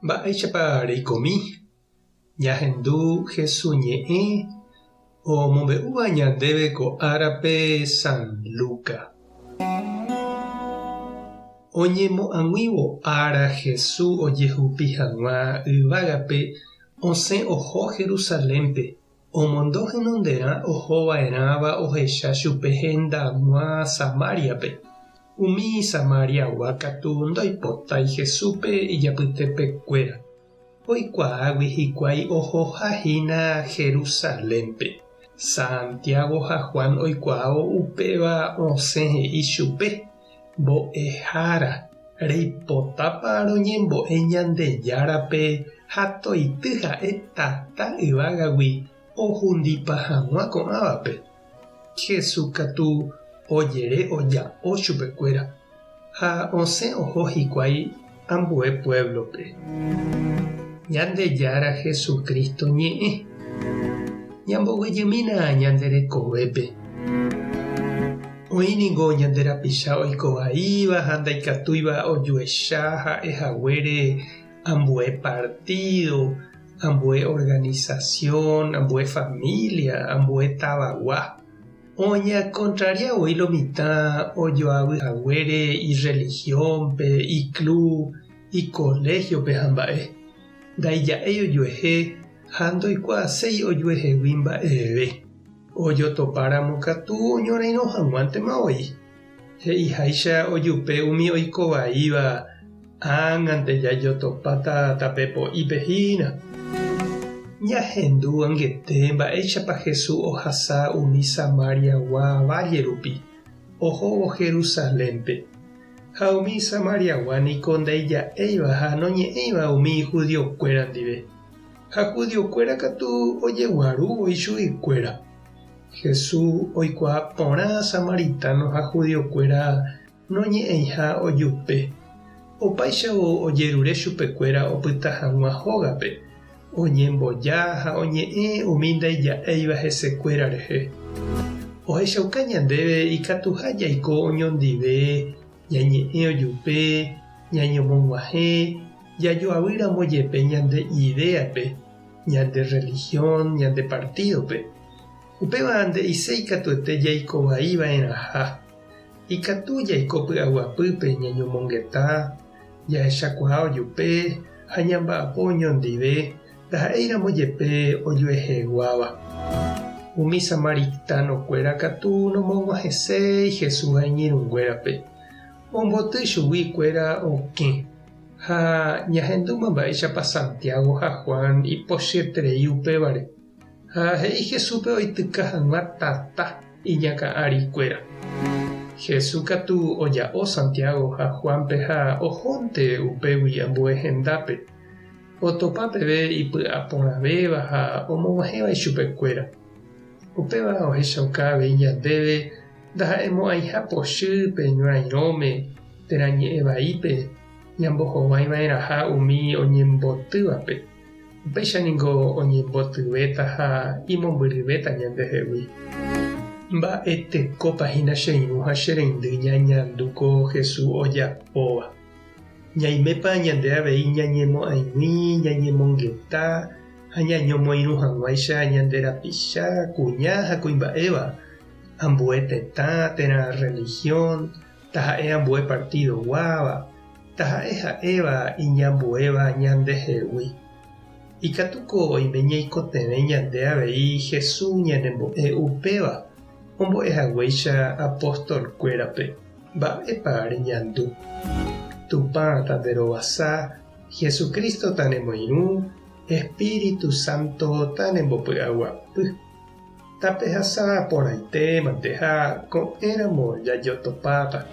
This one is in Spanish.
Mba'éichapa reikomi ñahendu Jesús ñe'ẽ omombe'úva ñandéve ko árape San Luca. Oñemo'ãguívo ára Jesús ojehupi hag̃ua yvágape osẽ oho Jerusalénpe. Omondo henonderã ohova'erãva ohecha chupe hendag̃ua Samáriape. Umi Samariagua katu ndoipótai Jesúspe ijapytepekuéra. Oikuaágui hikuái ohohahína Jerusalénpe. Santiago ha Juan oikuaávo upéva osẽ he'i chupe: mbo'ehára reipotápa roñembo'e Ñandejárape ha toity ha'e tata yvágagui ohundipa hag̃ua ko'ãvape. Jesús katu ojere oja'o chupekuéra ha osẽ oho hikuái ambue pueblope. Ñandejára Jesucristo ñe'ẽ ñamboguejymína ñande rekovépe. Oĩniko ñande rapicha oikovaíva ha ndaikatúiva ojuecha ha'ehaguére ambue partido, ambue organización, ambue familia, ambue tavagua. Oñacontrariavoi lo mitã ojoavyhaguére ireligiónpe, iclub, icolegiope ha mba'e. Ndaija'éi ojuehe ha ndoikuaaséi ojuehegui mba'eve. Ojotopáramo katu oñorairõ hag̃uántema oi. He'iháicha ojupe umi oikovaíva ág̃ante jajotopáta tapepo'ípehína. Ñahendu ãngete mba'éichapa Jesús ohasa umi Samariagua valle ohóvo Jerusalénpe. Ha umi Samariagua niko ndaija'éiva ha noñe'ẽiva umi judiokuéra ndive. Ha judiokuéra katu ojeguarúvoi chuguikuéra. Jesús oikuaa porã samaritano ha judiokuéra noñe'ẽiha ojupe. Opaichavo ojerure chupekuéra opyta hag̃ua hógape. Oñemboja ha oñe'ẽ umi ndaija'éiva hesekuéra rehe. Ohechauka ñandéve ikatuha jaiko oñondive, ñañe'ẽ ojupe, ñañomog̃uahẽ, jajoavýrambojepe ñande idéape, ñande religión, ñande partidope. Upéva nde'isei katuete jaikovaívaeraha. Ikatu jaiko py'aguapýpe ñañomongeta, jahechakuaa ojupe ha ñamba'apo oñondive ndaha'éirambojepe ojueheguáva. Umi samaritanokuéra katu nomog̃uahẽséi Jesús ha iñirũnguérape. Omboty chuguikuéra okẽ. Ha ñahendúma mba'éichapa Santiago ha Juan ipochyeterei upévare. Ha he'i Jesúspe oityka hag̃ua tata iñaka'arikuéra. Jesús katu oja'o Santiago ha Juanpe ha ohónte upégui ambue hendápe. Otopa peve ipy'aporãvéva ha omog̃uahẽvai chupekuéra. Upéva ohechauka avei ñandéve ndaha'emo'ãiha pochýpe ñorairõme terañe'ẽ vaípe ñambohovaiva'erãha umi oñembotývape. Upéichaniko oñembotyvéta ha imombyryvéta ñandehegui. Mba'etekópahína che irũ ha che reindy ñañandúko Jesús ojapóva. Ñaimépa ñande avei ñañemo'ãigui, ñañemongeta ha ñañomoirũ hag̃uáicha ñande rapicha, kuña ha kuimba'éva. Ambue tetã, térã religión, taha'e ambue partido guáva, taha'e ha'éva iñambuéva ñandehegui. Ikatuko oime ñaikotevẽ ñande avei Jesús ñanembo'e upéva ombo'ehaguéicha apóstolkuérape. Mba'épa reñandu. Tupã tanderovasa, Jesucristo tanemoirũ, Espíritu Santo tanembopy'aguapy. Tapehasa porãitémante ha ko'ẽramo jajotopáta.